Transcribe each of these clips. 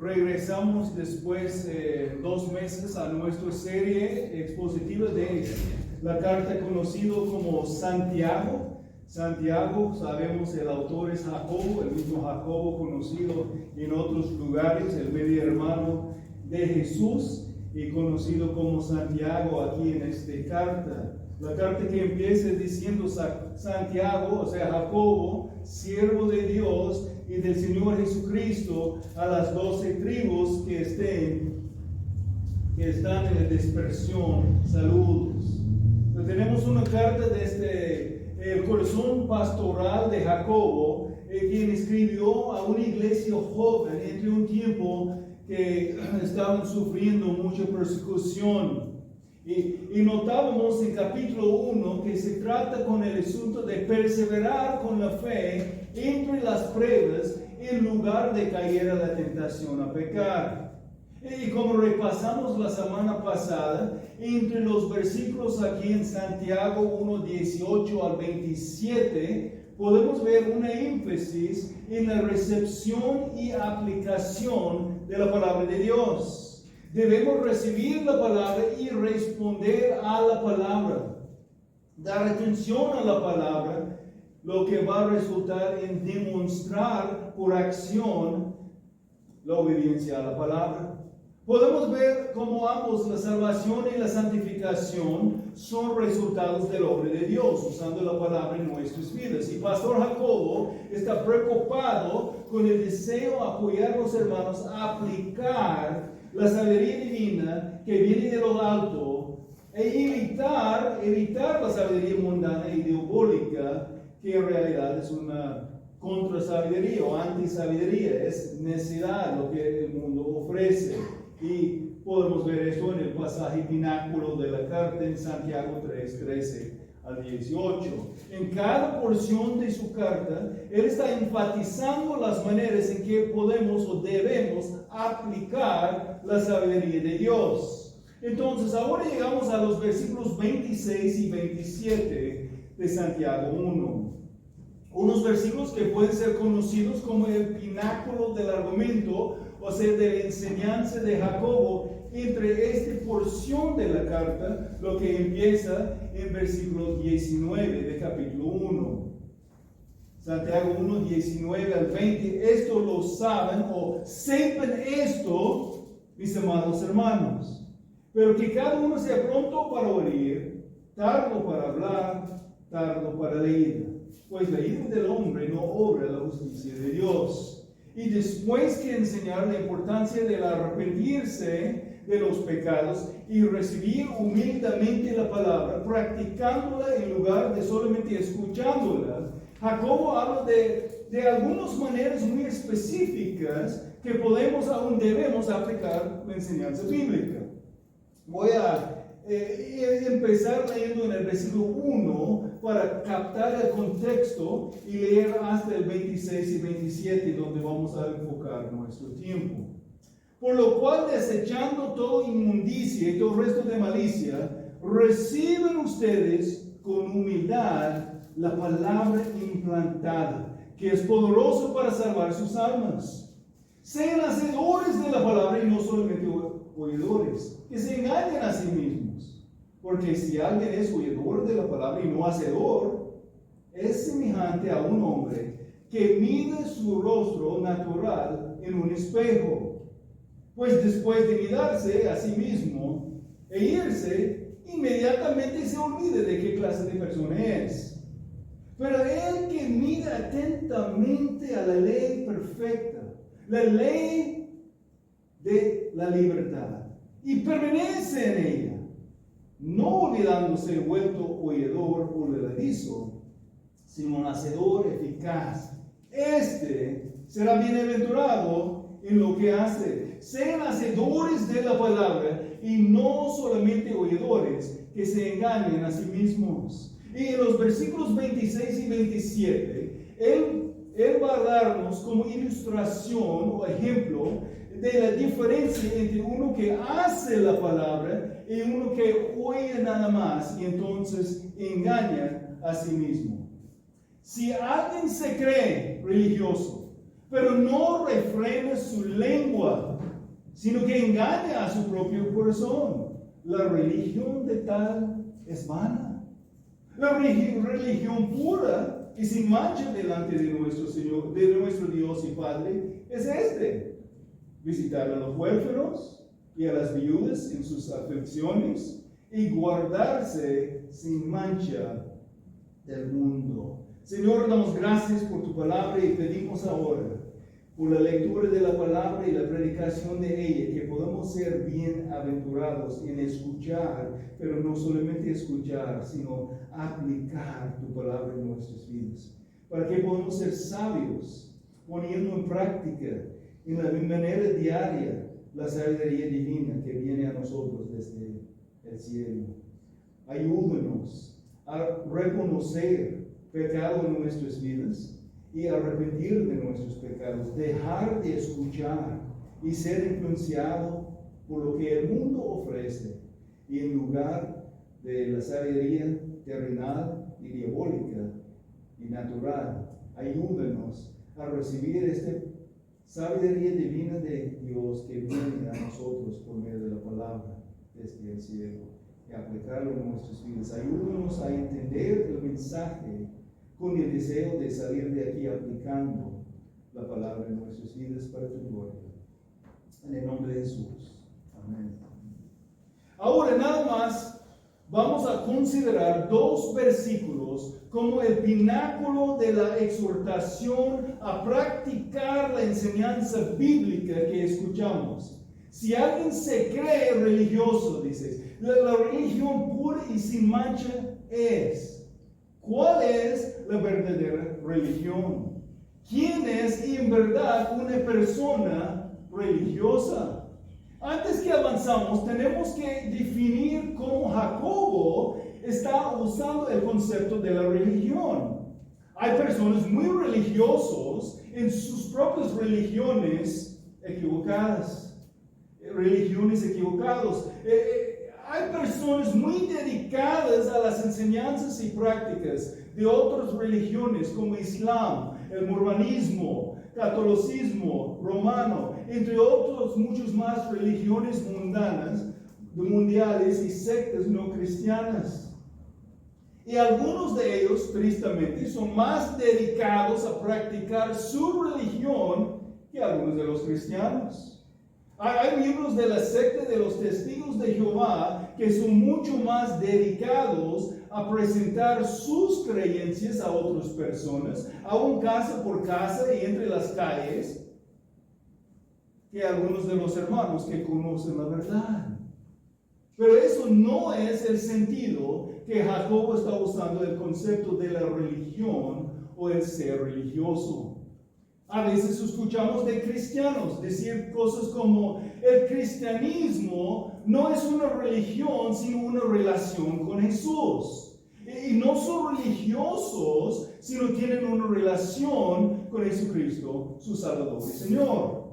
regresamos después 2 meses a nuestra serie expositiva de la carta conocida como Santiago. Santiago, sabemos el autor es Jacobo, el mismo Jacobo conocido en otros lugares, el medio hermano de Jesús y conocido como Santiago aquí en esta carta. La carta que empieza diciendo Santiago, o sea Jacobo, siervo de Dios y del Señor Jesucristo, a las 12 tribus que están en dispersión, saludos. Entonces, tenemos una carta desde el corazón pastoral de Jacobo, quien escribió a una iglesia joven entre un tiempo que estaban sufriendo mucha persecución. Y notábamos en capítulo 1 que se trata con el asunto de perseverar con la fe entre las pruebas en lugar de caer a la tentación a pecar. Y como repasamos la semana pasada, entre los versículos aquí en Santiago 1, 18 al 27, podemos ver una énfasis en la recepción y aplicación de la palabra de Dios. Debemos recibir la palabra y responder a la palabra. Dar atención a la palabra, lo que va a resultar en demostrar por acción la obediencia a la palabra. Podemos ver cómo ambos, la salvación y la santificación, son resultados de la obra de Dios, usando la palabra en nuestras vidas. Y Pastor Jacobo está preocupado con el deseo de apoyar a los hermanos a aplicar la sabiduría divina que viene de lo alto e evitar la sabiduría mundana y diabólica, que en realidad es una contra-sabiduría o anti-sabiduría, es necedad lo que el mundo ofrece. Y podemos ver esto en el pasaje pináculo de la carta en Santiago 3, 13 al 18. En cada porción de su carta, él está enfatizando las maneras en que podemos o debemos aplicar la sabiduría de Dios. Entonces, ahora llegamos a los versículos 26 y 27 de Santiago 1. Unos versículos que pueden ser conocidos como el pináculo del argumento, o sea, de la enseñanza de Jacobo, entre esta porción de la carta, lo que empieza en versículo 19 de capítulo 1. Santiago 1, 19 al 20. Esto lo saben o sepan esto, mis amados hermanos. Pero que cada uno sea pronto para oír, tardo para hablar, tardo para la ira. Pues la ira del hombre no obra la justicia de Dios. Y después que enseñar la importancia del arrepentirse de los pecados y recibir humildemente la palabra, practicándola en lugar de solamente escuchándola, Jacobo habla de algunas maneras muy específicas que podemos, aún debemos aplicar la enseñanza bíblica. Voy a empezar leyendo en el versículo 1 para captar el contexto y leer hasta el 26 y 27, donde vamos a enfocar nuestro tiempo. Por lo cual, desechando toda inmundicia y todo resto de malicia, reciben ustedes con humildad la palabra implantada, que es poderosa para salvar sus almas. Sean hacedores de la palabra y no solamente oidores, que se engañen a sí mismos. Porque si alguien es oidor de la palabra y no hacedor, es semejante a un hombre que mide su rostro natural en un espejo. Pues después de mirarse a sí mismo e irse, inmediatamente se olvida de qué clase de persona es. Pero el que mira atentamente a la ley perfecta, la ley de la libertad, y permanece en ella, no olvidándose vuelto oidor olvidadizo, sino un hacedor eficaz. Este será bienaventurado en lo que hace. Sean hacedores de la palabra y no solamente oidores que se engañen a sí mismos. Y en los versículos 26 y 27, él va a darnos como ilustración o ejemplo de la diferencia entre uno que hace la palabra y uno que oye nada más y entonces engaña a sí mismo. Si alguien se cree religioso, pero no refrena su lengua, sino que engaña a su propio corazón. La religión de tal es vana. La religión pura y sin mancha delante de nuestro Señor, de nuestro Dios y Padre, es visitar a los huérfanos y a las viudas en sus aflicciones y guardarse sin mancha del mundo. Señor, damos gracias por tu palabra y pedimos ahora por la lectura de la palabra y la predicación de ella, que podamos ser bienaventurados en escuchar, pero no solamente escuchar, sino aplicar tu palabra en nuestras vidas, para que podamos ser sabios, poniendo en práctica en la manera diaria la sabiduría divina que viene a nosotros desde el cielo. Ayúdanos a reconocer pecado en nuestras vidas y arrepentir de nuestros pecados, dejar de escuchar y ser influenciado por lo que el mundo ofrece, y en lugar de la sabiduría terrenal y diabólica y natural, ayúdanos a recibir esta sabiduría divina de Dios que viene a nosotros por medio de la palabra desde el cielo, y aplicarlo en nuestras vidas. Ayúdanos a entender el mensaje con el deseo de salir de aquí aplicando la palabra en nuestras vidas para tu gloria. En el nombre de Jesús. Amén. Ahora nada más vamos a considerar 2 versículos como el pináculo de la exhortación a practicar la enseñanza bíblica que escuchamos. Si alguien se cree religioso, dice, la religión pura y sin mancha es. ¿Cuál es la verdadera religión? ¿Quién es en verdad una persona religiosa? Antes que avanzamos, tenemos que definir cómo Jacobo está usando el concepto de la religión. Hay personas muy religiosos en sus propias religiones equivocadas. Hay personas muy dedicadas a las enseñanzas y prácticas de otras religiones como Islam, el mormonismo, catolicismo romano, entre otros muchos más religiones mundiales y sectas no cristianas. Y algunos de ellos, tristemente, son más dedicados a practicar su religión que algunos de los cristianos. Hay miembros de la secta de los testigos de Jehová que son mucho más dedicados a presentar sus creencias a otras personas, aún casa por casa y entre las calles, que algunos de los hermanos que conocen la verdad. Pero eso no es el sentido que Jacobo está usando el concepto de la religión o el ser religioso. A veces escuchamos de cristianos decir cosas como: el cristianismo no es una religión, sino una relación con Jesús. Y no son religiosos, sino tienen una relación con Jesucristo, su Salvador y Señor.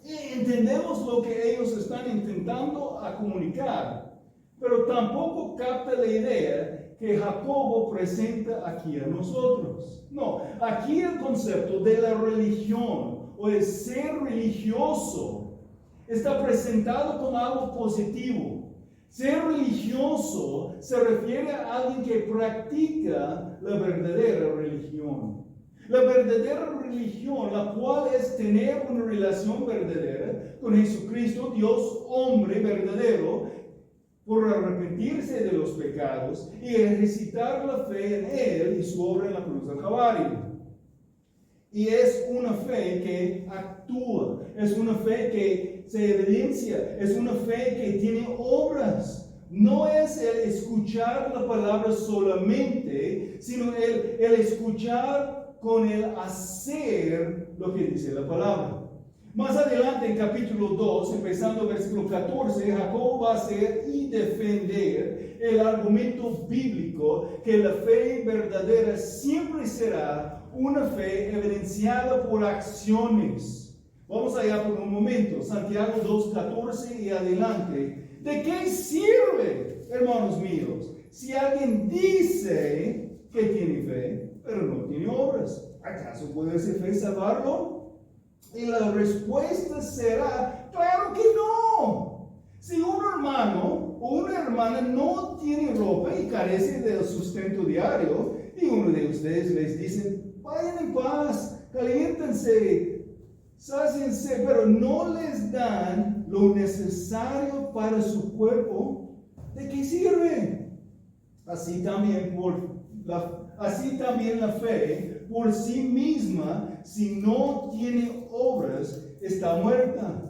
Y entendemos lo que ellos están intentando a comunicar, pero tampoco capta la idea que Jacobo presenta aquí a nosotros. No, aquí el concepto de la religión o el ser religioso está presentado como algo positivo. Ser religioso se refiere a alguien que practica la verdadera religión. La verdadera religión, la cual es tener una relación verdadera con Jesucristo, Dios hombre verdadero, por arrepentirse de los pecados y ejercitar la fe en Él y su obra en la cruz del Calvario. Y es una fe que actúa, es una fe que se evidencia, es una fe que tiene obras. No es el escuchar la palabra solamente, sino el escuchar con el hacer lo que dice la palabra. Más adelante en capítulo 2, empezando versículo 14, Jacobo va a hacer y defender el argumento bíblico que la fe verdadera siempre será una fe evidenciada por acciones. Vamos allá por un momento, Santiago 2:14 y adelante. ¿De qué sirve, hermanos míos, si alguien dice que tiene fe, pero no tiene obras? ¿Acaso puede esa fe salvarlo? Y la respuesta será: claro hermano o una hermana no tiene ropa y carece del sustento diario, y uno de ustedes les dice, vayan en paz, caliéntense, sáciense, pero no les dan lo necesario para su cuerpo, ¿de qué sirve? Así también la fe por sí misma, si no tiene obras, está muerta.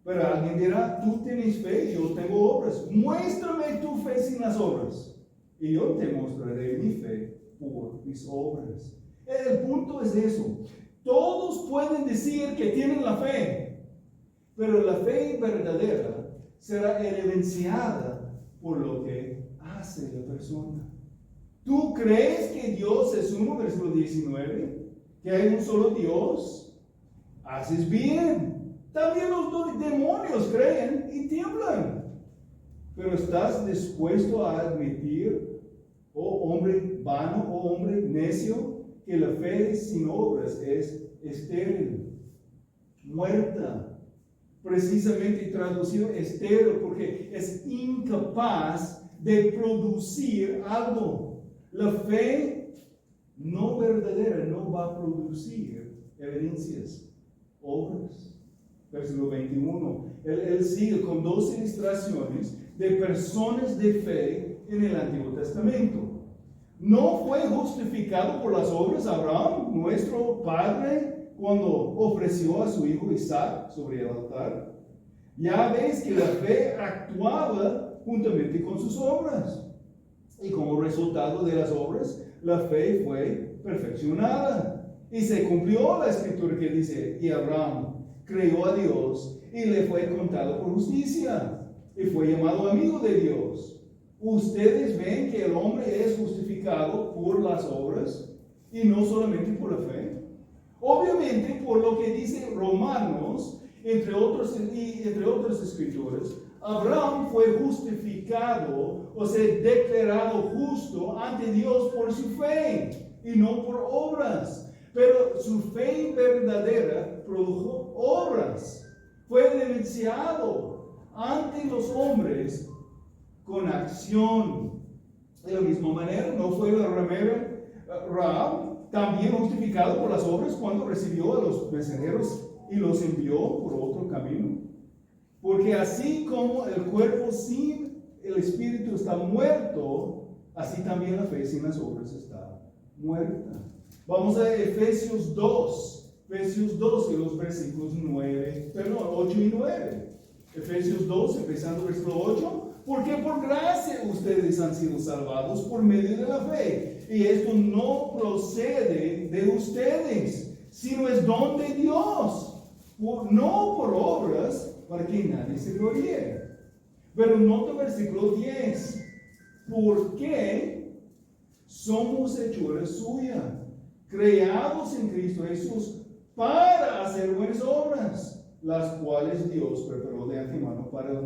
Pero alguien dirá, tú tienes fe, yo tengo obras. Muéstrame tu fe sin las obras, y yo te mostraré mi fe por mis obras. El punto es eso. Todos pueden decir que tienen la fe, pero la fe verdadera será evidenciada por lo que hace la persona. ¿Tú crees que Dios es uno, versículo 19? ¿Que hay un solo Dios? Haces bien. También los demonios creen y tiemblan. Pero ¿estás dispuesto a admitir, oh hombre vano, oh hombre necio, que la fe sin obras es estéril, muerta? Precisamente traducido estéril porque es incapaz de producir algo. La fe no verdadera no va a producir evidencias, obras. Versículo 21. Él sigue con dos ilustraciones de personas de fe en el Antiguo Testamento. ¿No fue justificado por las obras Abraham, nuestro padre, cuando ofreció a su hijo Isaac sobre el altar? Ya ves que la fe actuaba juntamente con sus obras. Y como resultado de las obras, la fe fue perfeccionada. Y se cumplió la escritura que dice, y Abraham creyó a Dios y le fue contado por justicia y fue llamado amigo de Dios. Ustedes ven que el hombre es justificado por las obras y no solamente por la fe. Obviamente, por lo que dice Romanos, entre otras escrituras, Abraham fue justificado, o sea, declarado justo ante Dios por su fe y no por obras. Pero su fe verdadera produjo obras. Fue denunciado ante los hombres con acción. De la misma manera, ¿no fue la ramera Rahab también justificado por las obras cuando recibió a los mensajeros y los envió por otro camino? Porque así como el cuerpo sin el espíritu está muerto, así también la fe sin las obras está muerta. Vamos a Efesios 2 y los versículos 8 y 9. Efesios 2, empezando versículo 8. Porque por gracia ustedes han sido salvados por medio de la fe. Y esto no procede de ustedes, sino es don de Dios. No por obras, para que nadie se gloríe. Pero nota versículo 10. Porque somos hechura suya, creados en Cristo Jesús para hacer buenas obras, las cuales Dios preparó de antemano para que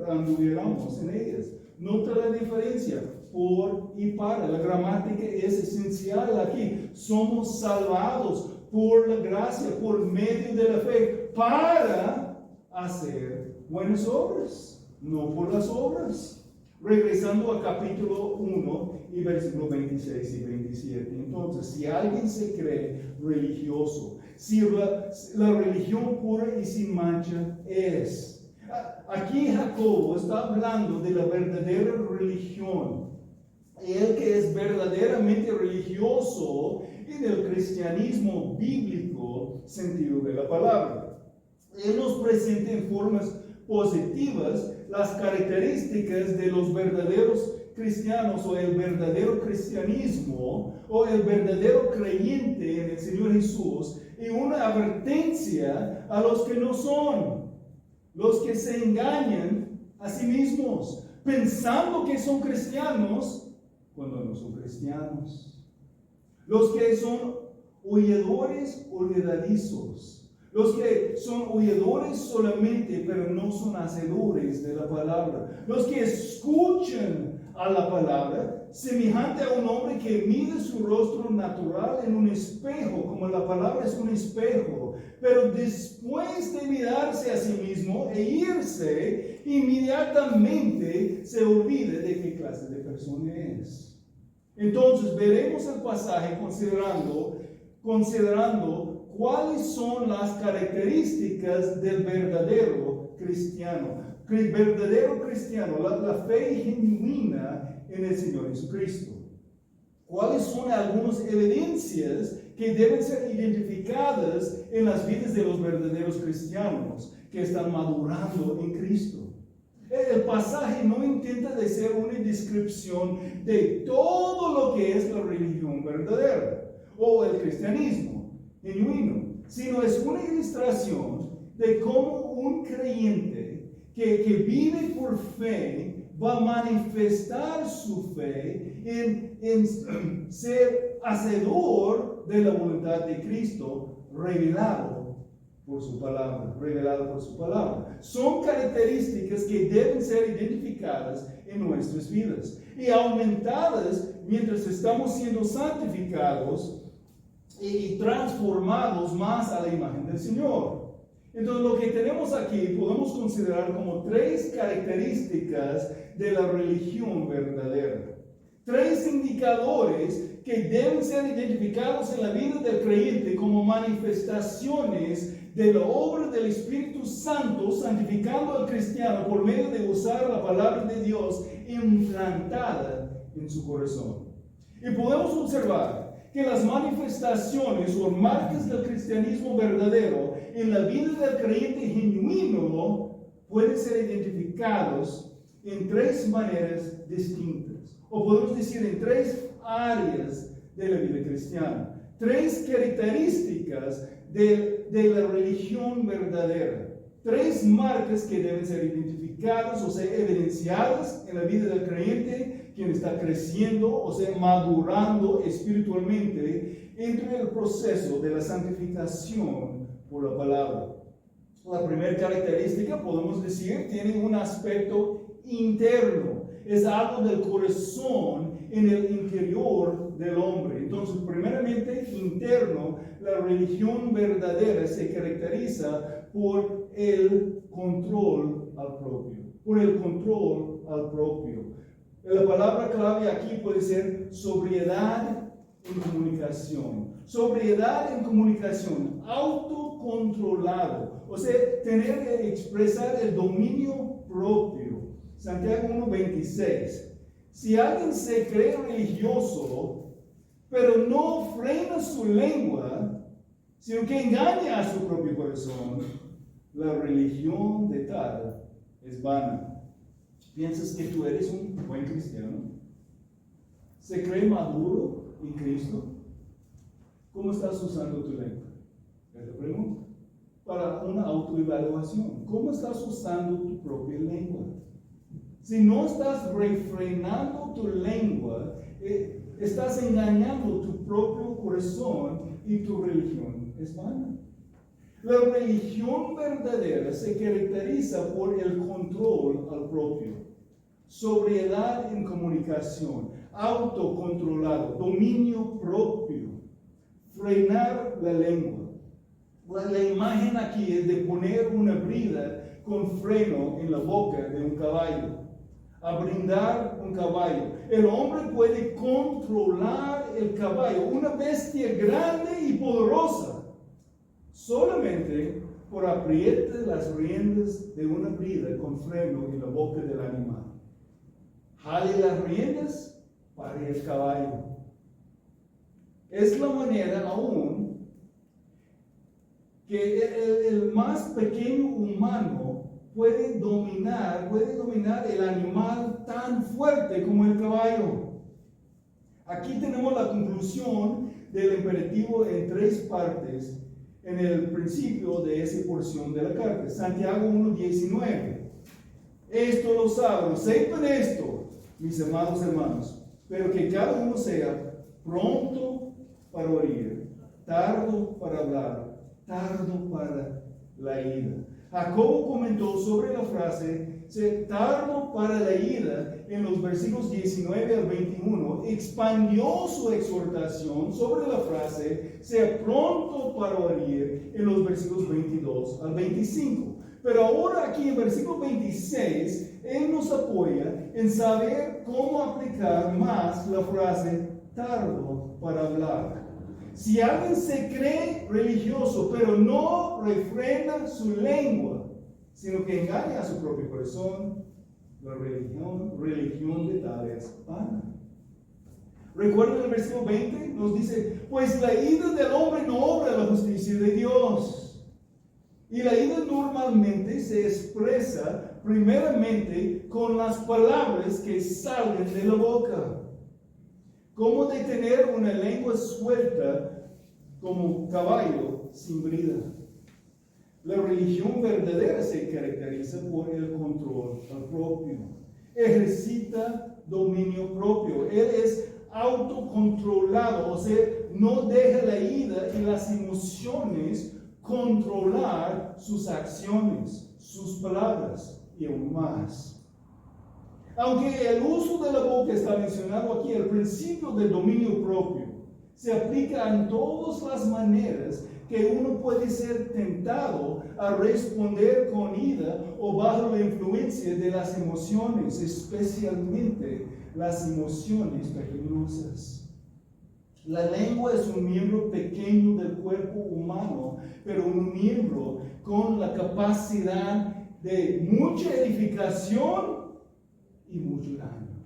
anduviéramos en ellas. Nota la diferencia, por y para. La gramática es esencial aquí. Somos salvados por la gracia, por medio de la fe, para hacer buenas obras, no por las obras. Regresando al capítulo 1 y versículos 26 y 27. Entonces, si alguien se cree religioso, si la religión pura y sin mancha es. Aquí Jacobo está hablando de la verdadera religión. El que es verdaderamente religioso en el cristianismo bíblico sentido de la palabra. Él nos presenta en formas positivas las características de los verdaderos cristianos o el verdadero cristianismo o el verdadero creyente en el Señor Jesús y una advertencia a los que no son, los que se engañan a sí mismos pensando que son cristianos cuando no son cristianos, los que son oidores olvidadizos, Los que son oidores solamente, pero no son hacedores de la palabra. Los que escuchan a la palabra, semejante a un hombre que mide su rostro natural en un espejo, como la palabra es un espejo. Pero después de mirarse a sí mismo e irse, inmediatamente se olvida de qué clase de persona es. Entonces veremos el pasaje considerando cuáles son las características del verdadero cristiano. Verdadero cristiano, la fe genuina en el Señor Jesucristo. ¿Cuáles son algunas evidencias que deben ser identificadas en las vidas de los verdaderos cristianos que están madurando en Cristo? El pasaje no intenta de ser una descripción de todo lo que es la religión verdadera o el cristianismo genuino, sino es una ilustración de cómo un creyente que vive por fe va a manifestar su fe en ser hacedor de la voluntad de Cristo revelado por su palabra. Son características que deben ser identificadas en nuestras vidas y aumentadas mientras estamos siendo santificados y transformados más a la imagen del Señor. Entonces lo que tenemos aquí podemos considerar como 3 características de la religión verdadera. 3 indicadores que deben ser identificados en la vida del creyente como manifestaciones de la obra del Espíritu Santo santificando al cristiano por medio de usar la palabra de Dios implantada en su corazón. Y podemos observar que las manifestaciones o marcas del cristianismo verdadero en la vida del creyente genuino pueden ser identificados en 3 maneras distintas, o podemos decir en 3 áreas de la vida cristiana, 3 características de la religión verdadera, 3 marcas que deben ser identificadas, o sea, evidenciadas en la vida del creyente, quien está creciendo, o sea, madurando espiritualmente entre el proceso de la santificación por la palabra. La primera característica, podemos decir, tiene un aspecto interno. Es algo del corazón en el interior del hombre. Entonces, primeramente, interno, la religión verdadera se caracteriza por el control al propio. La palabra clave aquí puede ser sobriedad en comunicación. Sobriedad en comunicación, autocontrolado. O sea, tener que expresar el dominio propio. Santiago 1:26. Si alguien se cree religioso, pero no frena su lengua, sino que engaña a su propio corazón, la religión de tal es vana. ¿Piensas que tú eres un buen cristiano? ¿Se cree maduro en Cristo? ¿Cómo estás usando tu lengua? Es la pregunta. Para una autoevaluación. ¿Cómo estás usando tu propia lengua? Si no estás refrenando tu lengua, estás engañando tu propio corazón y tu religión es vana. La religión verdadera se caracteriza por el control al propio, sobriedad en comunicación, autocontrolado, dominio propio, frenar la lengua. La imagen aquí es de poner una brida con freno en la boca de un caballo, a brindar un caballo. El hombre puede controlar el caballo, una bestia grande y poderosa, solamente por aprietar las riendas de una brida con freno en la boca del animal. Jale las riendas para el caballo. Es la manera aún que el más pequeño humano puede dominar el animal tan fuerte como el caballo. Aquí tenemos la conclusión del imperativo en 3 partes en el principio de esa porción de la carta. Santiago 1:19. Esto lo saben, sepan esto, mis amados hermanos, pero que cada uno sea pronto para oír, tardo para hablar, tardo para la ira. Jacobo comentó sobre la frase, ser tardo para la ira, en los versículos 19 al 21, expandió su exhortación sobre la frase, sea pronto para oír, en los versículos 22 al 25. Pero ahora aquí en versículo 26, él nos apoya en saber cómo aplicar más la frase tardo para hablar. Si alguien se cree religioso, pero no refrena su lengua, sino que engaña a su propio corazón, la religión de tal es vana. Recuerden el versículo 20, nos dice, pues la ira del hombre no obra la justicia de Dios. Y la ira normalmente se expresa primeramente con las palabras que salen de la boca. ¿Cómo detener una lengua suelta como caballo sin brida? La religión verdadera se caracteriza por el control propio. Ejercita dominio propio. Él es autocontrolado, o sea, no deja la ira y las emociones controlar sus acciones, sus palabras y aún más. Aunque el uso de la boca está mencionado aquí, el principio del dominio propio se aplica en todas las maneras que uno puede ser tentado a responder con ira o bajo la influencia de las emociones, especialmente las emociones pecaminosas. La lengua es un miembro pequeño del cuerpo humano, pero un miembro con la capacidad de mucha edificación y mucho daño.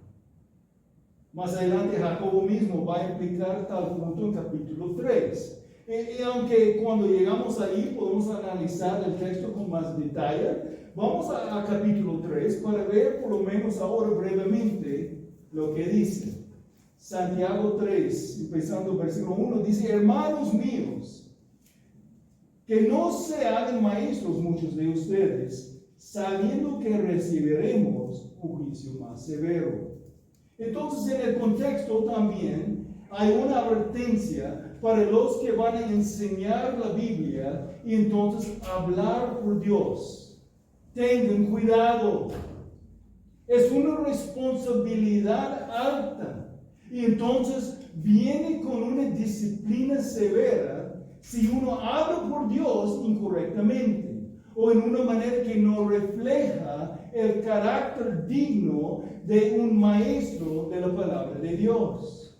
Más adelante Jacobo mismo va a explicar tal punto en capítulo 3. Y aunque cuando llegamos ahí podemos analizar el texto con más detalle, vamos a capítulo 3 para ver por lo menos ahora brevemente lo que dice. Santiago 3, empezando el versículo 1, dice, hermanos míos, que no se hagan maestros muchos de ustedes, sabiendo que recibiremos un juicio más severo. Entonces, en el contexto también hay una advertencia para los que van a enseñar la Biblia y entonces hablar por Dios. Tengan cuidado. Es una responsabilidad alta y entonces viene con una disciplina severa si uno habla por Dios incorrectamente o en una manera que no refleja el carácter digno de un maestro de la palabra de Dios.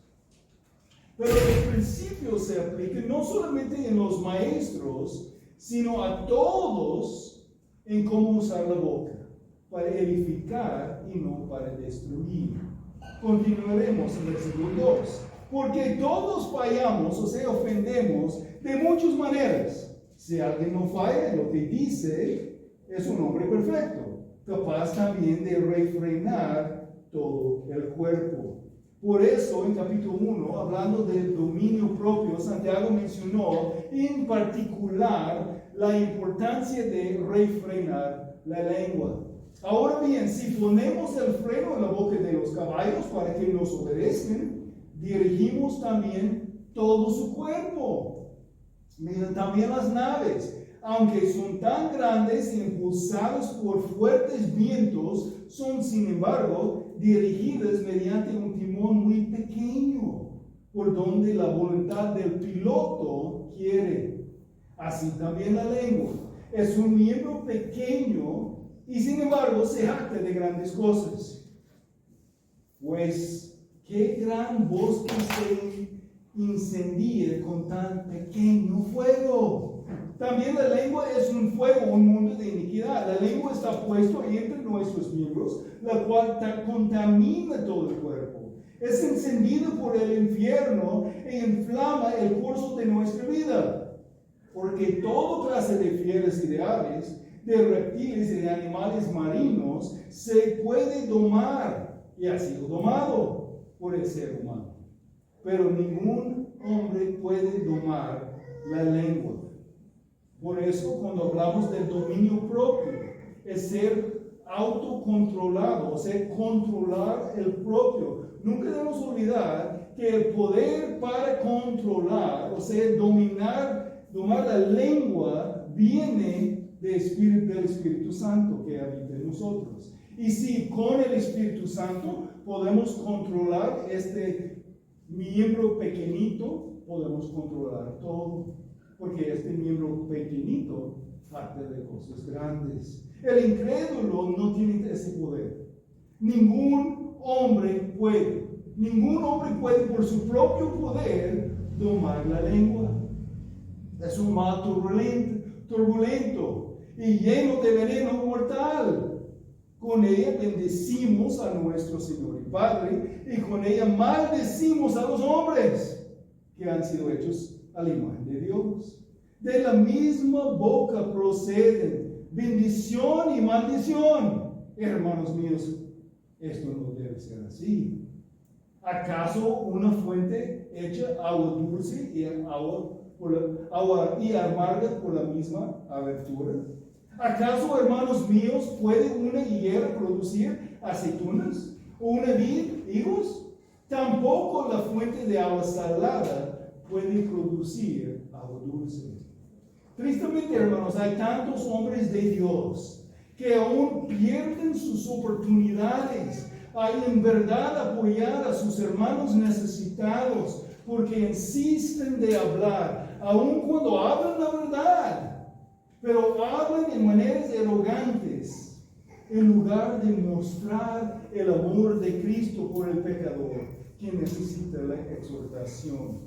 Pero el principio se aplica no solamente en los maestros, sino a todos en cómo usar la boca, para edificar y no para destruir. Continuaremos en el versículo 2. Porque todos fallamos, o sea, ofendemos de muchas maneras. Si alguien no falla en lo que dice, es un hombre perfecto, capaz también de refrenar todo el cuerpo. Por eso, en capítulo 1, hablando del dominio propio, Santiago mencionó en particular la importancia de refrenar la lengua. Ahora bien, si ponemos el freno en la boca de los caballos para que nos obedezcan, dirigimos también todo su cuerpo. Miren, también las naves, aunque son tan grandes e impulsadas por fuertes vientos, son sin embargo dirigidas mediante un timón muy pequeño, por donde la voluntad del piloto quiere. Así también la lengua es un miembro pequeño y sin embargo se jacta de grandes cosas. Pues, ¿qué gran bosque se incendia con tan pequeño fuego? También la lengua es un fuego, un mundo de iniquidad. La lengua está puesta entre nuestros miembros, la cual contamina todo el cuerpo. Es encendida por el infierno e inflama el curso de nuestra vida. Porque toda clase de fieras y de aves, de reptiles y de animales marinos se puede domar y ha sido domado por el ser humano. Pero ningún hombre puede domar la lengua. Por eso, cuando hablamos del dominio propio, es ser autocontrolado, o sea, controlar el propio. Nunca debemos olvidar que el poder para controlar, o sea, dominar domar la lengua viene del Espíritu Santo que habita en nosotros. Y si con el Espíritu Santo podemos controlar este miembro pequeñito, podemos controlar todo. Porque este miembro pequeñito parte de cosas grandes. El incrédulo no tiene ese poder. Ningún hombre puede por su propio poder domar la lengua. Es un mal turbulento y lleno de veneno mortal. Con ella bendecimos a nuestro Señor y Padre, y con ella maldecimos a los hombres que han sido hechos a la imagen de Dios. De la misma boca proceden bendición y maldición. Hermanos míos, esto no debe ser así. ¿Acaso una fuente echa agua dulce y agua amarga por la misma abertura? ¿Acaso, hermanos míos, puede una higuera producir aceitunas o una vid higos? Tampoco la fuente de agua salada puede producir agua dulce. Tristemente, hermanos, hay tantos hombres de Dios que aún pierden sus oportunidades a en verdad apoyar a sus hermanos necesitados porque insisten de hablar, aun cuando hablan la verdad. Pero hablan en maneras arrogantes, en lugar de mostrar el amor de Cristo por el pecador, que necesita la exhortación.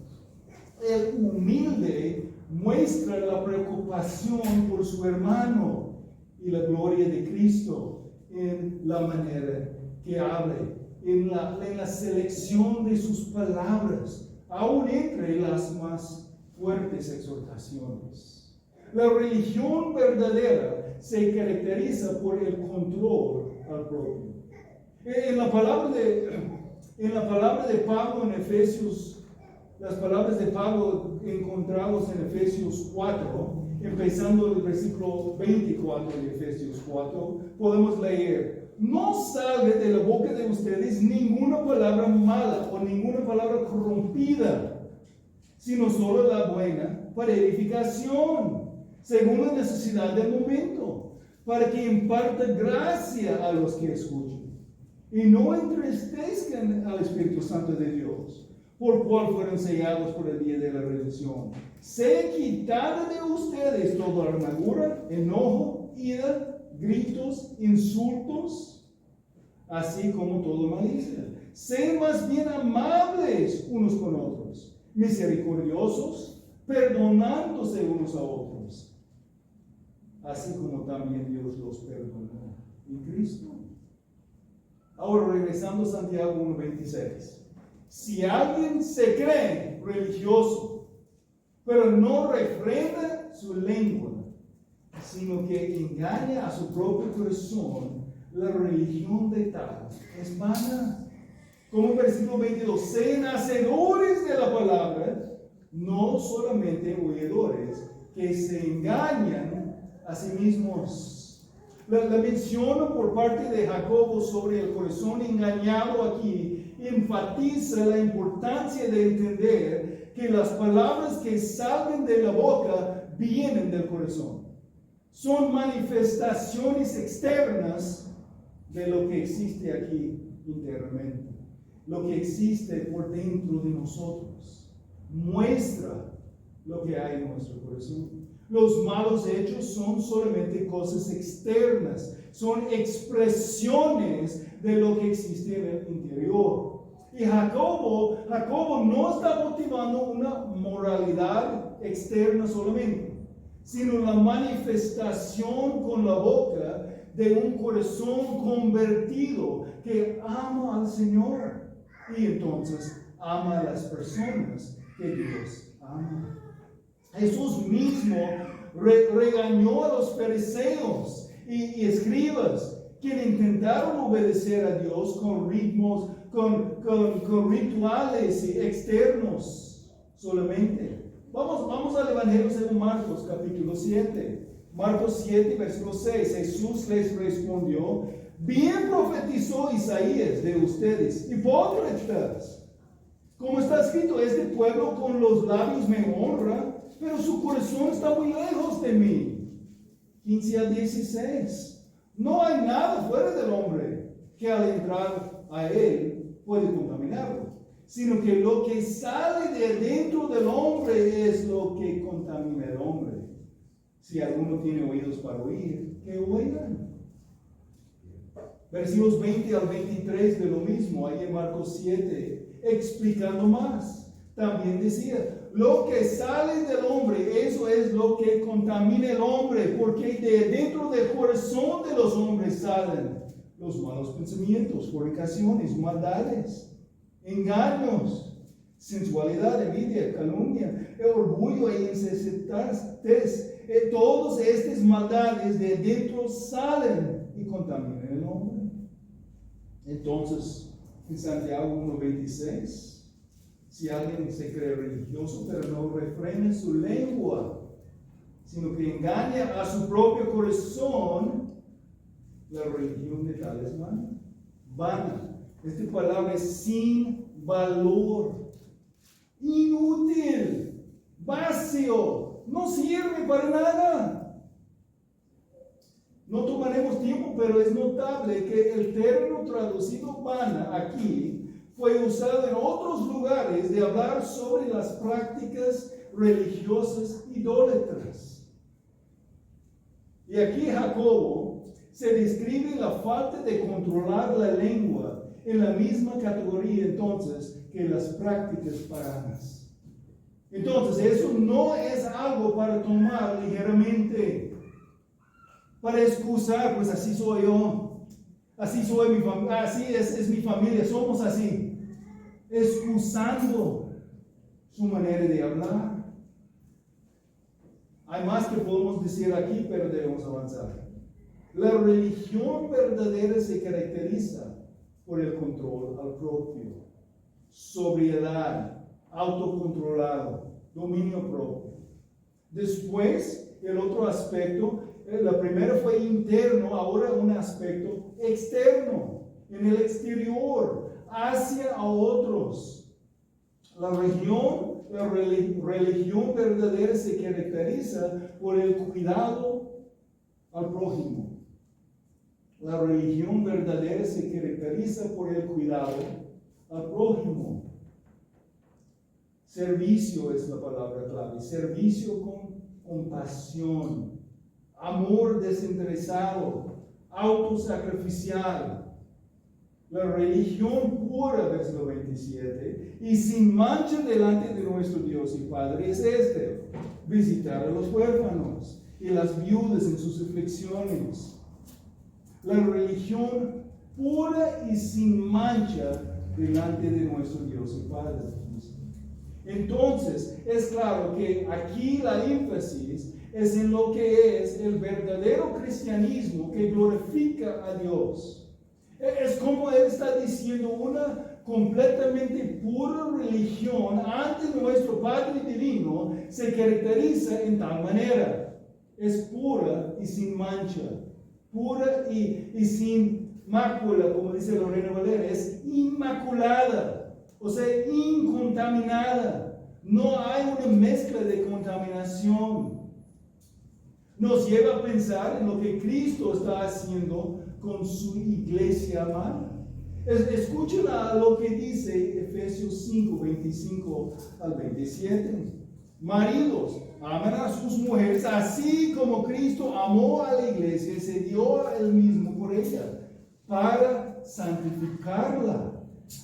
El humilde muestra la preocupación por su hermano y la gloria de Cristo en la manera que hable, en la selección de sus palabras, aún entre las más fuertes exhortaciones. La religión verdadera se caracteriza por el control al propio. En la palabra de Pablo en Efesios, las palabras de Pablo encontramos en Efesios 4, empezando el versículo 24 de Efesios 4, podemos leer: no salga de la boca de ustedes ninguna palabra mala o ninguna palabra corrompida, sino solo la buena para edificación, según la necesidad del momento, para que imparta gracia a los que escuchen. Y no entristezcan al Espíritu Santo de Dios, por cual fueron sellados por el día de la redención. Sea quitada de ustedes toda amargura, enojo, ira, gritos, insultos, así como toda malicia. Sean más bien amables unos con otros, misericordiosos, perdonándose unos a otros, así como también Dios los perdonó en Cristo. Ahora, regresando a Santiago 1:26. Si alguien se cree religioso, pero no refrena su lengua, sino que engaña a su propio corazón, la religión de tal es vana. Como el versículo 22, sean hacedores de la palabra, no solamente oidores, que se engañan a sí mismos. La mención por parte de Jacobo sobre el corazón engañado aquí enfatiza la importancia de entender que las palabras que salen de la boca vienen del corazón. Son manifestaciones externas de lo que existe aquí internamente, lo que existe por dentro de nosotros. Muestra lo que hay en nuestro corazón. Los malos hechos son solamente cosas externas, son expresiones de lo que existe en el interior. Y Jacobo no está motivando una moralidad externa solamente, sino la manifestación con la boca de un corazón convertido que ama al Señor y entonces ama a las personas que Dios ama. Jesús mismo regañó a los fariseos y escribas que intentaron obedecer a Dios con ritmos, con rituales externos solamente. Vamos al Evangelio según Marcos, capítulo 7. Marcos 7, versículo 6. Jesús les respondió: bien profetizó Isaías de ustedes, hipócritas. Como está escrito, este pueblo con los labios me honra, pero su corazón está muy lejos de mí. 15 a 16. No hay nada fuera del hombre que al entrar a él puede contaminarlo, sino que lo que sale de dentro del hombre es lo que contamina al hombre. Si alguno tiene oídos para oír, que oigan. Versículos 20 al 23 de lo mismo, ahí en Marcos 7, explicando más. También decía, lo que sale del hombre, eso es lo que contamina el hombre, porque de dentro del corazón de los hombres salen los malos pensamientos, fornicaciones, maldades, engaños, sensualidad, envidia, calumnia, orgullo e insensatez. Todas estas maldades de dentro salen y contaminan el hombre. Entonces, en Santiago 1:26, si alguien se cree religioso, pero no refrena su lengua, sino que engaña a su propio corazón, la religión de tal es vana. Esta palabra es sin valor, inútil, vacío, no sirve para nada. No tomaremos tiempo, pero es notable que el término traducido vana aquí fue usado en otros lugares de hablar sobre las prácticas religiosas idólatras. Y aquí Jacobo se describe la falta de controlar la lengua en la misma categoría entonces que las prácticas paganas. Entonces eso no es algo para tomar ligeramente, para excusar, pues así soy yo, así soy mi familia, así es mi familia, somos así, excusando su manera de hablar. Hay más que podemos decir aquí, pero debemos avanzar. La religión verdadera se caracteriza por el control al propio, sobriedad, autocontrolado, dominio propio. Después, el otro aspecto, la primera fue interno, ahora un aspecto externo, en el exterior, hacia a otros. La religión verdadera se caracteriza por el cuidado al prójimo. La religión verdadera se caracteriza por el cuidado al prójimo. Servicio es la palabra clave. Servicio con compasión, amor desinteresado, autosacrificial. La religión pura, versículo 27, y sin mancha delante de nuestro Dios y Padre es visitar a los huérfanos y las viudas en sus aflicciones. La religión pura y sin mancha delante de nuestro Dios y Padre. Entonces, es claro que aquí la énfasis es en lo que es el verdadero cristianismo que glorifica a Dios. Es como él está diciendo, una completamente pura religión ante nuestro Padre Divino se caracteriza en tal manera. Es pura y sin mancha, pura y sin mácula, como dice Lorena Valera, es inmaculada. O sea, incontaminada. No hay una mezcla de contaminación. Nos lleva a pensar en lo que Cristo está haciendo con su iglesia amada. Escuchen a lo que dice Efesios 5, 25 al 27. Maridos, amen a sus mujeres así como Cristo amó a la iglesia y se dio a él mismo por ella, para santificarla,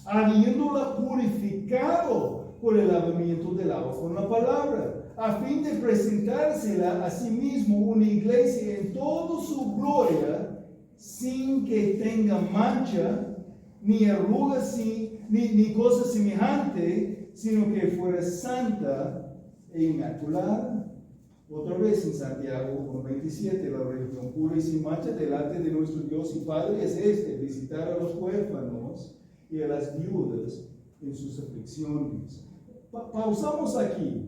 habiéndola purificado por el lavamiento del agua con la palabra, a fin de presentársela a sí mismo una iglesia en toda su gloria, sin que tenga mancha, ni arrugas, ni cosa semejante, sino que fuera santa e inmaculada. Otra vez en Santiago 1:27, la religión pura y sin mancha delante de nuestro Dios y Padre es visitar a los huérfanos y a las viudas en sus aflicciones. Pausamos aquí.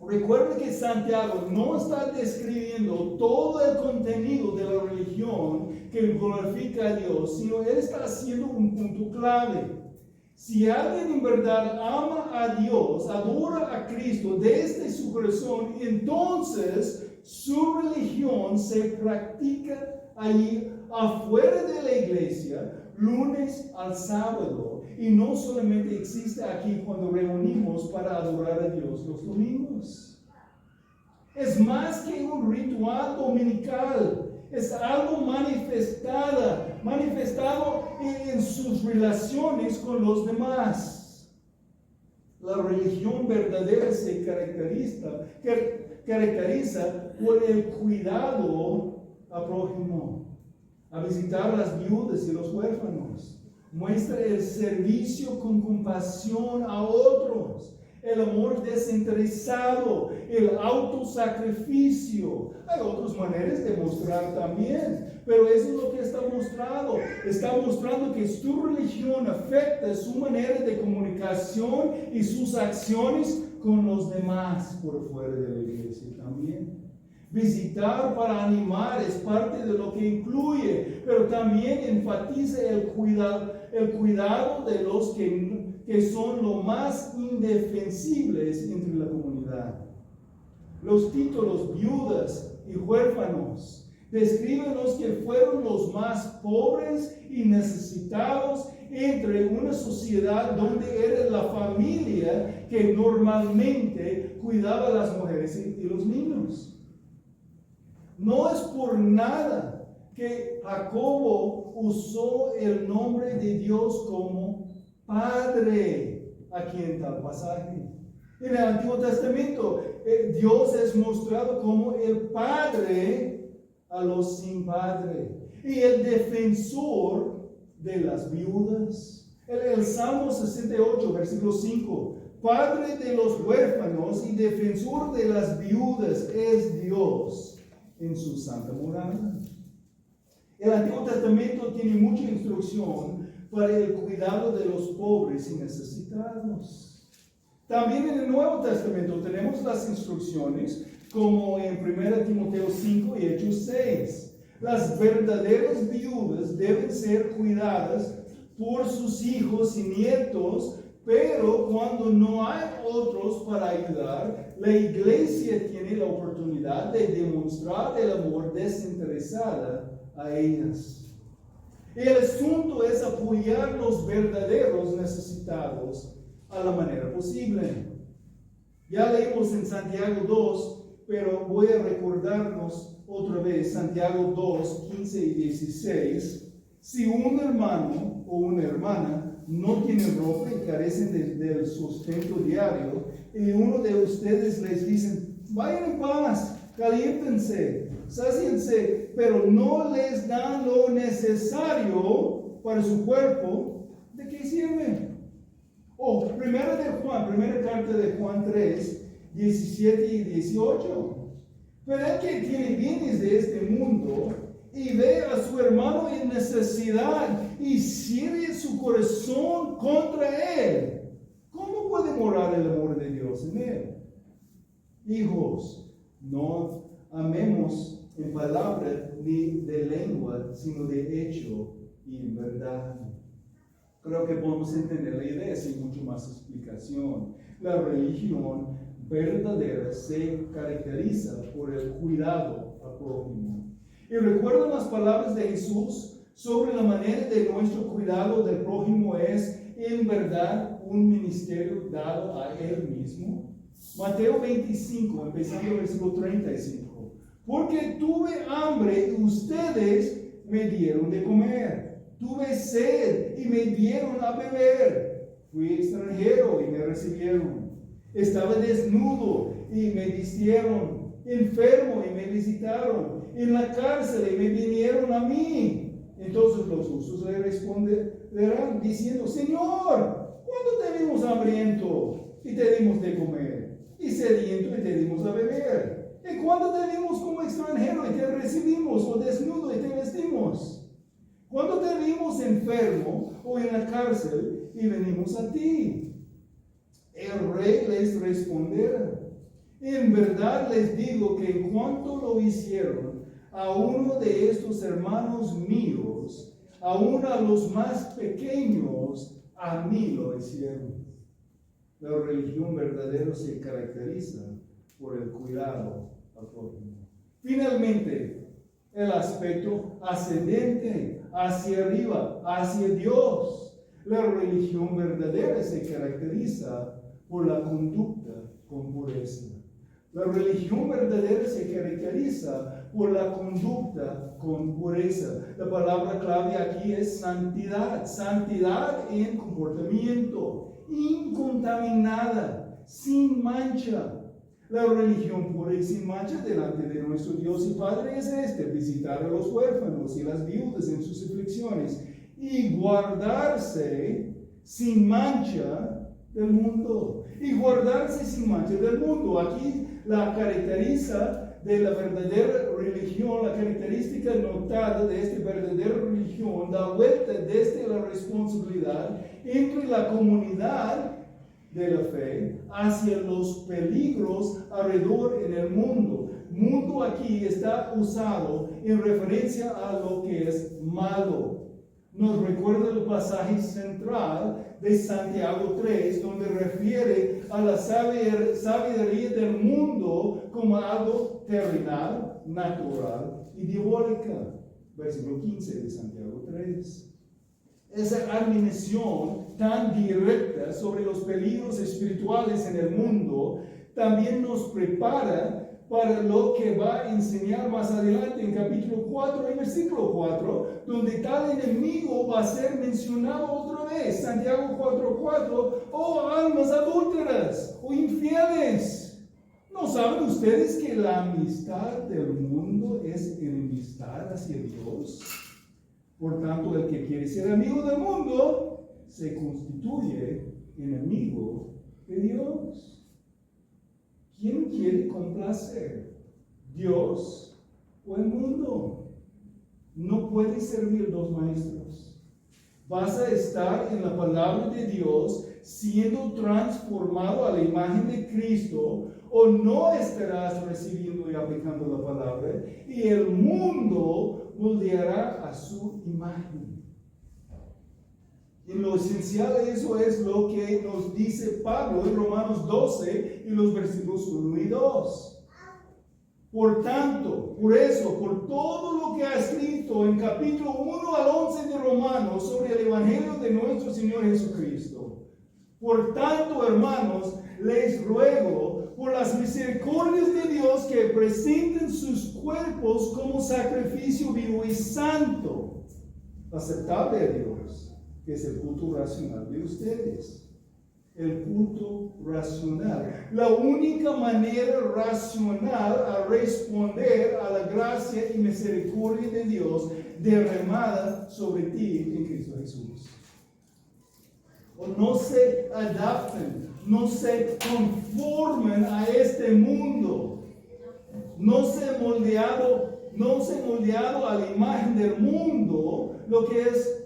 Recuerda que Santiago no está describiendo todo el contenido de la religión que glorifica a Dios, sino él está haciendo un punto clave. Si alguien en verdad ama a Dios, adora a Cristo desde su corazón, entonces su religión se practica allí afuera de la iglesia, lunes al sábado, y no solamente existe aquí cuando reunimos para adorar a Dios los domingos. Es más que un ritual dominical, es algo manifestado en sus relaciones con los demás. La religión verdadera se caracteriza por el cuidado al prójimo, a visitar a las viudas y los huérfanos. Muestra el servicio con compasión a otros, el amor desinteresado, el autosacrificio. Hay otras maneras de mostrar también, pero eso es lo que está mostrando. Está mostrando que su religión afecta su manera de comunicación y sus acciones con los demás por fuera de la iglesia también. Visitar para animar es parte de lo que incluye, pero también enfatiza el cuidado de los que son lo más indefensibles entre la comunidad. Los títulos viudas y huérfanos describen los que fueron los más pobres y necesitados entre una sociedad donde era la familia que normalmente cuidaba a las mujeres y los niños. No es por nada que Jacobo usó el nombre de Dios como Padre aquí en tal pasaje. En el Antiguo Testamento, Dios es mostrado como el Padre a los sin padre y el defensor de las viudas. El Salmo 68, versículo 5. Padre de los huérfanos y defensor de las viudas es Dios en su santa morada. El Antiguo Testamento tiene mucha instrucción para el cuidado de los pobres y necesitados. También en el Nuevo Testamento tenemos las instrucciones como en 1 Timoteo 5 y Hechos 6. Las verdaderas viudas deben ser cuidadas por sus hijos y nietos, pero cuando no hay otros para ayudar, la iglesia tiene la oportunidad de demostrar el amor desinteresado a ellas. El asunto es apoyar a los verdaderos necesitados a la manera posible. Ya leímos en Santiago 2, pero voy a recordarnos otra vez Santiago 2, 15 y 16. Si un hermano o una hermana no tienen ropa y carecen del sustento diario, y uno de ustedes les dice, vayan en paz, caliéntense, sáciense, pero no les dan lo necesario para su cuerpo, ¿de qué sirve? Primera carta de Juan 3, 17 y 18. Pero el que tiene bienes de este mundo y ve a su hermano en necesidad y cierre su corazón contra él, ¿cómo puede morar el amor de Dios en él? Hijos, no amemos en palabra ni de lengua, sino de hecho y en verdad. Creo que podemos entender la idea sin mucho más explicación. La religión verdadera se caracteriza por el cuidado al prójimo. Y recuerdan las palabras de Jesús sobre la manera de nuestro cuidado del prójimo es en verdad un ministerio dado a Él mismo. Mateo 25, empezando el versículo 35. Porque tuve hambre y ustedes me dieron de comer. Tuve sed y me dieron a beber. Fui extranjero y me recibieron. Estaba desnudo y me vistieron. Enfermo y me visitaron. En la cárcel y me vinieron a mí. Entonces los justos le responderán diciendo, Señor, ¿cuándo te vimos hambriento y te dimos de comer? Y sediento y te dimos a beber. ¿Y cuándo te vimos como extranjero y te recibimos? O desnudo y te vestimos. ¿Cuándo te vimos enfermo o en la cárcel y venimos a ti? El rey les responderá, en verdad les digo que en cuanto lo hicieron a uno de estos hermanos míos, aún a los más pequeños, a mí lo hicieron. La religión verdadera se caracteriza por el cuidado al prójimo. Finalmente, el aspecto ascendente, hacia arriba, hacia Dios. La religión verdadera se caracteriza por la conducta con pureza. La religión verdadera se caracteriza por la conducta con pureza. La palabra clave aquí es santidad. Santidad en comportamiento, incontaminada, sin mancha. La religión pura y sin mancha delante de nuestro Dios y Padre es visitar a los huérfanos y las viudas en sus aflicciones y guardarse sin mancha del mundo. Y guardarse sin mancha del mundo. Aquí la caracteriza de la verdadera religión, la característica notada de esta verdadera religión, da vuelta desde la responsabilidad entre la comunidad de la fe hacia los peligros alrededor en el mundo. Mundo aquí está usado en referencia a lo que es malo. Nos recuerda el pasaje central de Santiago 3, donde refiere a la sabiduría del mundo como algo terrenal, natural y diabólica. Versículo 15 de Santiago 3. Esa admonición tan directa sobre los peligros espirituales en el mundo también nos prepara para lo que va a enseñar más adelante en capítulo 4 y versículo 4, donde tal enemigo va a ser mencionado otra vez. Santiago 4:4, oh almas adúlteras o infieles, ¿no saben ustedes que la amistad del mundo es enemistad hacia Dios? Por tanto, el que quiere ser amigo del mundo se constituye enemigo de Dios. ¿Quién quiere complacer? ¿Dios o el mundo? No puedes servir dos maestros. Vas a estar en la palabra de Dios siendo transformado a la imagen de Cristo, o no estarás recibiendo y aplicando la palabra, y el mundo moldeará a su imagen. En lo esencial, eso es lo que nos dice Pablo en Romanos 12 y los versículos 1 y 2. Por tanto, por eso, por todo lo que ha escrito en capítulo 1 al 11 de Romanos sobre el Evangelio de nuestro Señor Jesucristo, por tanto, hermanos, les ruego por las misericordias de Dios que presenten sus cuerpos como sacrificio vivo y santo, aceptable a Dios, que es el culto racional de ustedes. El culto racional. La única manera racional a responder a la gracia y misericordia de Dios derramada sobre ti en Cristo Jesús. O no se adapten, no se conformen a este mundo. No se moldeado a la imagen del mundo, lo que es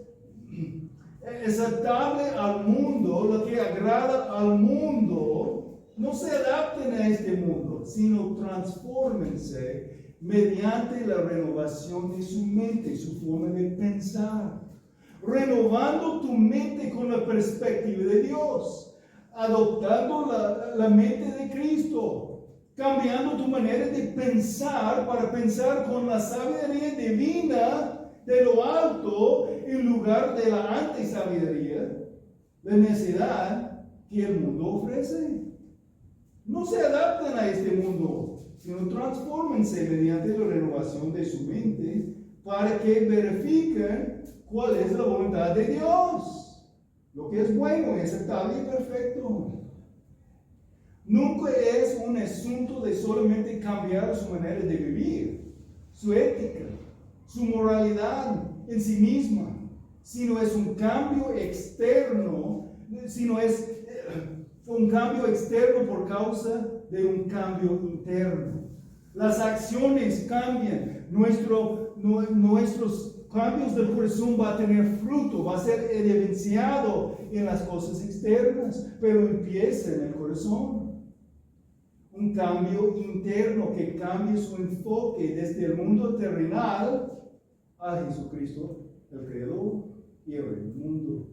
aceptable al mundo, lo que agrada al mundo. No se adapten a este mundo, sino transfórmense mediante la renovación de su mente, su forma de pensar. Renovando tu mente con la perspectiva de Dios, adoptando la mente de Cristo, cambiando tu manera de pensar para pensar con la sabiduría divina de lo alto en lugar de la antisabiduría, la necedad que el mundo ofrece. No se adapten a este mundo, sino transfórmense mediante la renovación de su mente para que verifiquen cuál es la voluntad de Dios, lo que es bueno, aceptable y perfecto. Nunca es un asunto de solamente cambiar su manera de vivir, su ética, su moralidad en sí misma, sino es un cambio externo, por causa de un cambio interno. Las acciones cambian, nuestros cambios del corazón va a tener fruto, va a ser evidenciado en las cosas externas, pero empieza en el corazón. Un cambio interno que cambie su enfoque desde el mundo terrenal a Jesucristo, el Creador y el Rey del mundo.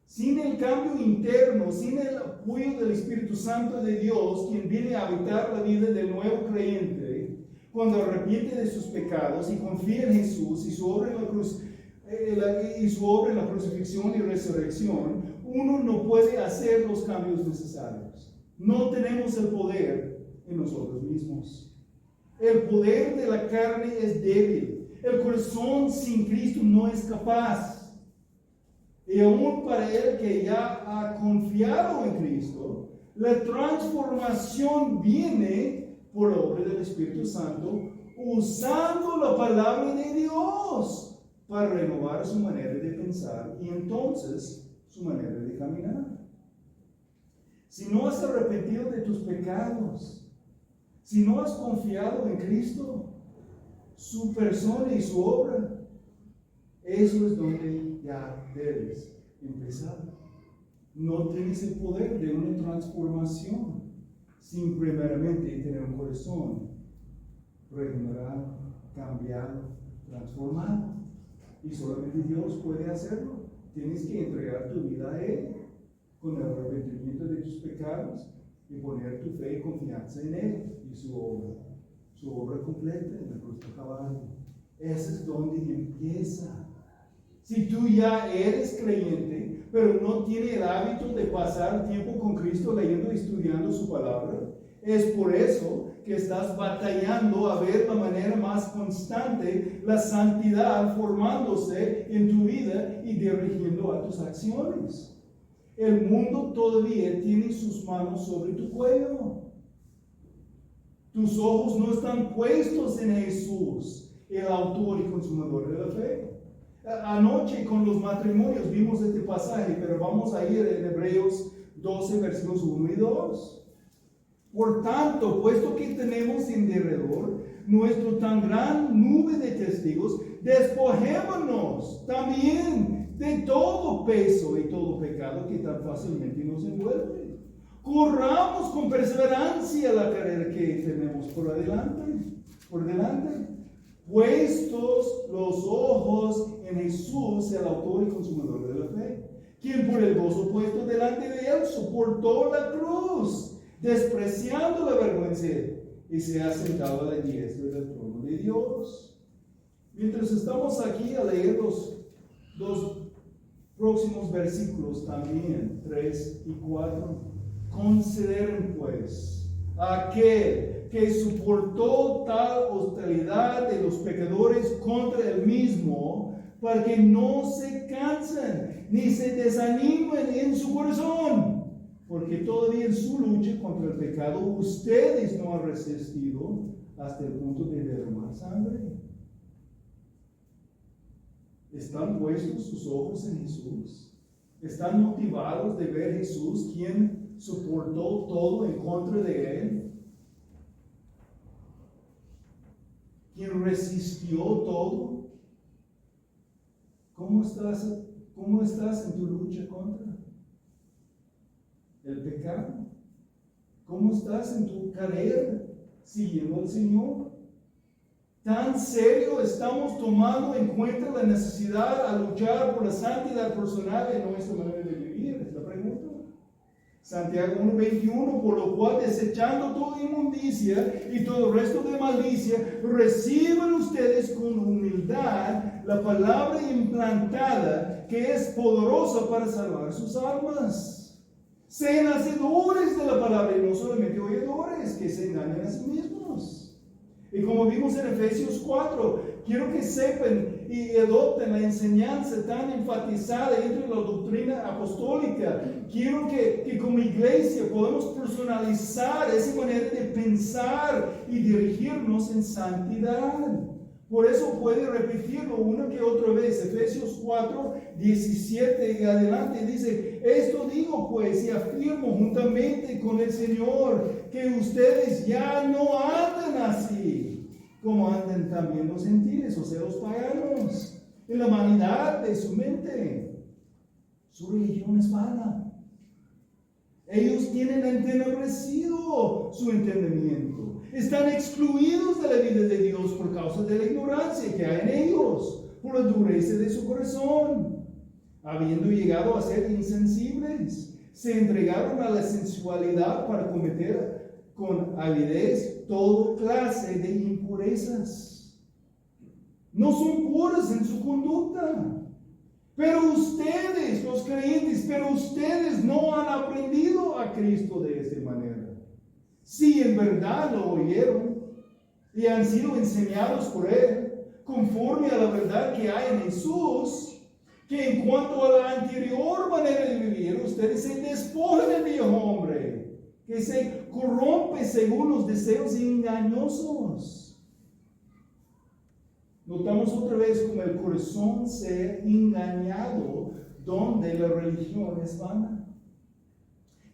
sin el cambio interno, sin el apoyo del Espíritu Santo de Dios, quien viene a habitar la vida del nuevo creyente, cuando arrepiente de sus pecados y confía en Jesús y su obra en la cruz, y su obra en la crucifixión y resurrección, uno no puede hacer los cambios necesarios. No tenemos el poder en nosotros mismos. El poder de la carne es débil. El corazón sin Cristo no es capaz. Y aún para el que ya ha confiado en Cristo, la transformación viene por obra del Espíritu Santo, usando la palabra de Dios para renovar su manera de pensar y entonces su manera de caminar. Si no has arrepentido de tus pecados, si no has confiado en Cristo, su persona y su obra, eso es donde ya debes empezar. No tienes el poder de una transformación sin primeramente tener un corazón regenerado, cambiado, transformado. Y solamente Dios puede hacerlo. Tienes que entregar tu vida a Él con el arrepentimiento de tus pecados y poner tu fe y confianza en Él y su obra completa en la cruz del Calvario. Ese es donde empieza. Si tú ya eres creyente, pero no tienes el hábito de pasar tiempo con Cristo leyendo y estudiando su palabra, es por eso que estás batallando a ver la manera más constante la santidad formándose en tu vida y dirigiendo a tus acciones. El mundo todavía tiene sus manos sobre tu cuello. Tus ojos no están puestos en Jesús, el autor y consumador de la fe. Anoche con los matrimonios vimos este pasaje, pero vamos a ir en Hebreos 12, versículos 1 y 2. Por tanto, puesto que tenemos en derredor nuestro tan gran nube de testigos, despojémonos también de todo peso y todo pecado que tan fácilmente nos envuelve. Corramos con perseverancia la carrera que tenemos por delante, puestos los ojos en Jesús, el autor y consumador de la fe, quien por el gozo puesto delante de él soportó la cruz, despreciando la vergüenza, y se ha sentado a la diestra del trono de Dios. Mientras estamos aquí a leer los dos próximos versículos también, 3 y 4, consideren pues a aquel que soportó tal hostilidad de los pecadores contra él mismo, para que no se cansen ni se desanimen en su corazón, porque todavía en su lucha contra el pecado ustedes no han resistido hasta el punto de derramar sangre. ¿Están puestos sus ojos en Jesús? ¿Están motivados de ver a Jesús, quien soportó todo en contra de él? ¿Quien resistió todo? ¿Cómo estás en tu lucha contra el pecado? ¿Cómo estás en tu carrera siguiendo al Señor? ¿Tan serio estamos tomando en cuenta la necesidad a luchar por la santidad personal en nuestra manera de vivir? Es la pregunta. Santiago 1:21, por lo cual desechando toda inmundicia y todo el resto de malicia, reciban ustedes con humildad la palabra implantada que es poderosa para salvar sus almas. Sean hacedores de la palabra y no solamente oidores que se engañan a sí mismos. Y como vimos en Efesios 4, quiero que sepan y adopten la enseñanza tan enfatizada entre la doctrina apostólica. Quiero que como iglesia podamos personalizar esa manera de pensar y dirigirnos en santidad. Por eso puede repetirlo una que otra vez. Efesios 4, 17 y adelante dice: esto digo pues y afirmo juntamente con el Señor, que ustedes ya no andan así, como andan también los gentiles, o sea, los paganos, en la vanidad de su mente. Su religión es vana. Ellos tienen entenebrecido su entendimiento. Están excluidos de la vida de Dios por causa de la ignorancia que hay en ellos, por la dureza de su corazón. habiendo llegado a ser insensibles, se entregaron a la sensualidad para cometer con avidez toda clase de impurezas. No son puros en su conducta. Pero ustedes, los creyentes, no han aprendido a Cristo de esta manera. Si en verdad lo oyeron y han sido enseñados por Él, conforme a la verdad que hay en Jesús, que en cuanto a la anterior manera de vivir, ustedes se despojan del viejo hombre, que se corrompe según los deseos engañosos. Notamos otra vez como el corazón se ha engañado donde la religión es vana.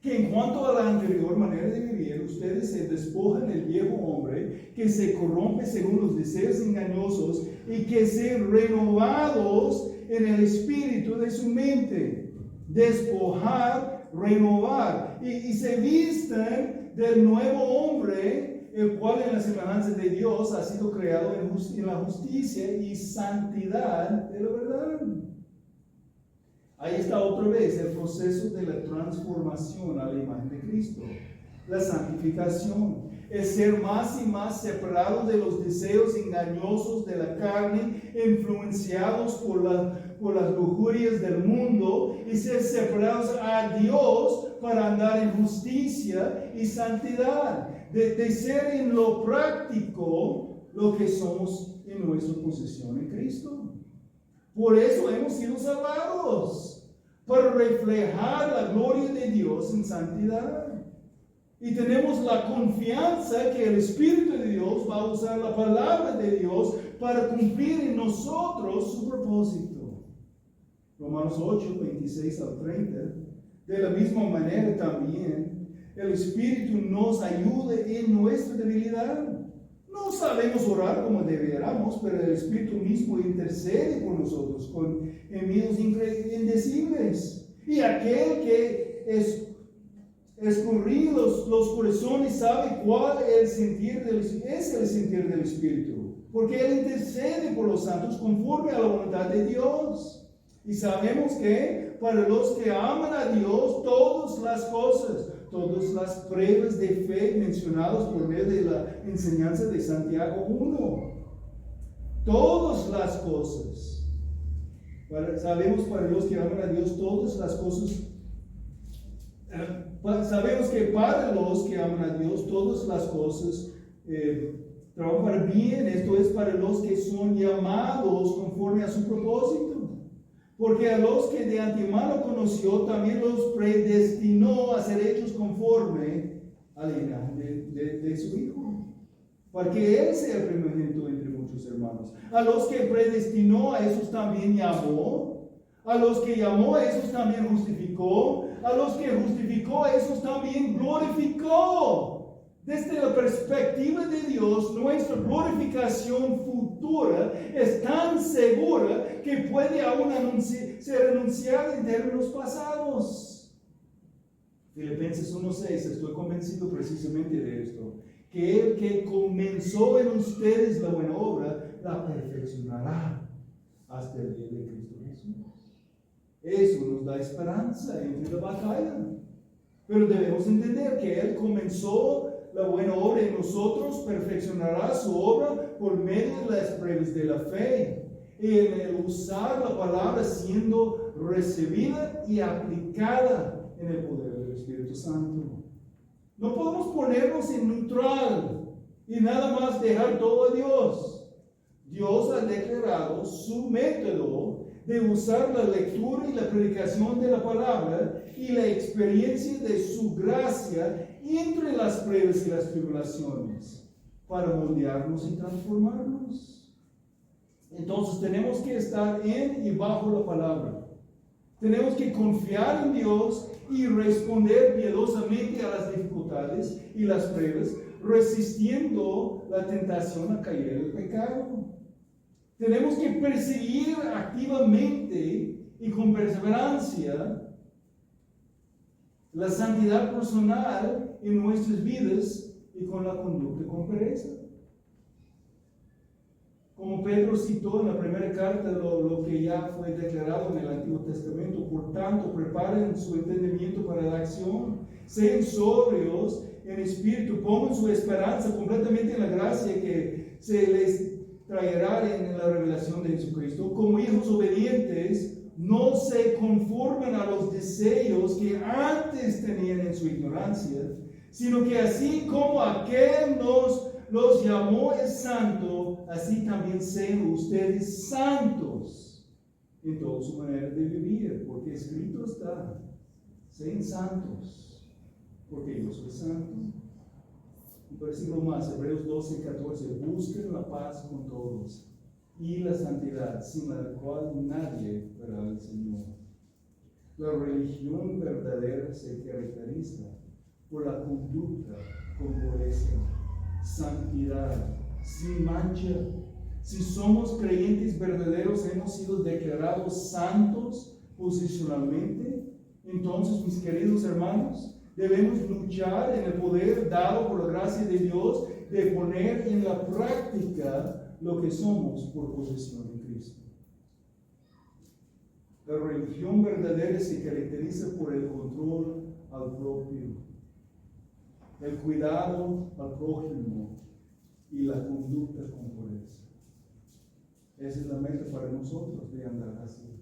Que en cuanto a la anterior manera de vivir, ustedes se despojan del viejo hombre que se corrompe según los deseos engañosos y que sean renovados en el espíritu de su mente. Despojar, renovar. Y se vistan del nuevo hombre, el cual en la semejanza de Dios ha sido creado en la justicia y santidad de la verdad. Ahí está otra vez el proceso de la transformación a la imagen de Cristo. La santificación, el ser más y más separado de los deseos engañosos de la carne, influenciados por las lujurias del mundo, y ser separados a Dios para andar en justicia y santidad. De ser en lo práctico lo que somos en nuestra posición en Cristo. Por eso hemos sido salvados, para reflejar la gloria de Dios en santidad. Y tenemos la confianza que el Espíritu de Dios va a usar la palabra de Dios para cumplir en nosotros su propósito. Romanos 8, 26 al 30. De la misma manera también, el Espíritu nos ayuda en nuestra debilidad. No sabemos orar como deberíamos, pero el Espíritu mismo intercede por nosotros con gemidos indecibles. Y aquel que escurrió los corazones sabe cuál es el sentir del Espíritu, porque Él intercede por los santos conforme a la voluntad de Dios. Y sabemos que para los que aman a Dios, todas las pruebas de fe mencionadas por medio de la enseñanza de Santiago 1, todas las cosas, sabemos para los que aman a Dios, todas las cosas, sabemos que para los que aman a Dios, todas las cosas trabajan para bien, esto es para los que son llamados conforme a su propósito. Porque a los que de antemano conoció, también los predestinó a ser hechos conforme a la imagen de su Hijo, para que Él sea el primogénito entre muchos hermanos. A los que predestinó, a esos también llamó. A los que llamó, a esos también justificó. A los que justificó, a esos también glorificó. Desde la perspectiva de Dios, nuestra glorificación futura es tan segura que puede aún ser anunciada en términos pasados. Filipenses 1:6, estoy convencido precisamente de esto, que el que comenzó en ustedes la buena obra, la perfeccionará hasta el día de Cristo Jesús. Eso nos da esperanza en la batalla. Pero debemos entender que Él comenzó la buena obra en nosotros, perfeccionará su obra por medio de las pruebas de la fe, y en el usar la palabra siendo recibida y aplicada en el poder del Espíritu Santo. No podemos ponernos en neutral y nada más dejar todo a Dios. Dios ha declarado su método de usar la lectura y la predicación de la palabra y la experiencia de su gracia entre las pruebas y las tribulaciones para moldearnos y transformarnos. Entonces tenemos que estar en y bajo la palabra. Tenemos que confiar en Dios y responder piadosamente a las dificultades y las pruebas, resistiendo la tentación a caer en el pecado. Tenemos que perseguir activamente y con perseverancia la santidad personal en nuestras vidas y con la conducta con pereza. Como Pedro citó en la primera carta lo que ya fue declarado en el Antiguo Testamento. Por tanto, preparen su entendimiento para la acción. Sean sobrios en espíritu. Pongan su esperanza completamente en la gracia que se les traerá en la revelación de Jesucristo. Como hijos obedientes, no se conformen a los deseos que antes tenían en su ignorancia, sino que así como aquel los llamó es santo, así también sean ustedes santos en toda su manera de vivir, porque escrito está, sean santos, porque yo soy santo. Un versículo más, Hebreos 12:14, busquen la paz con todos y la santidad, sin la cual nadie verá al Señor. La religión verdadera se caracteriza por la conducta con pureza, santidad, sin mancha. Si somos creyentes verdaderos, hemos sido declarados santos posicionalmente. Entonces, mis queridos hermanos, debemos luchar en el poder dado por la gracia de Dios de poner en la práctica lo que somos por posesión en Cristo. La religión verdadera se caracteriza por el control al propio, el cuidado al prójimo y la conducta con pureza. Esa es la meta para nosotros de andar así.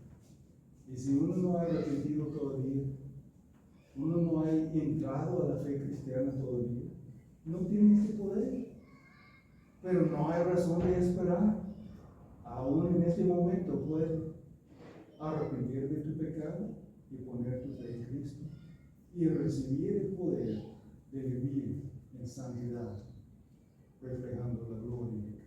Y si uno no ha arrepentido todavía, uno no ha entrado a la fe cristiana todavía, no tiene ese poder. Pero no hay razón de esperar. Aún en este momento puedes arrepentir de tu pecado y poner tu fe en Cristo y recibir el poder de vivir en santidad, reflejando la gloria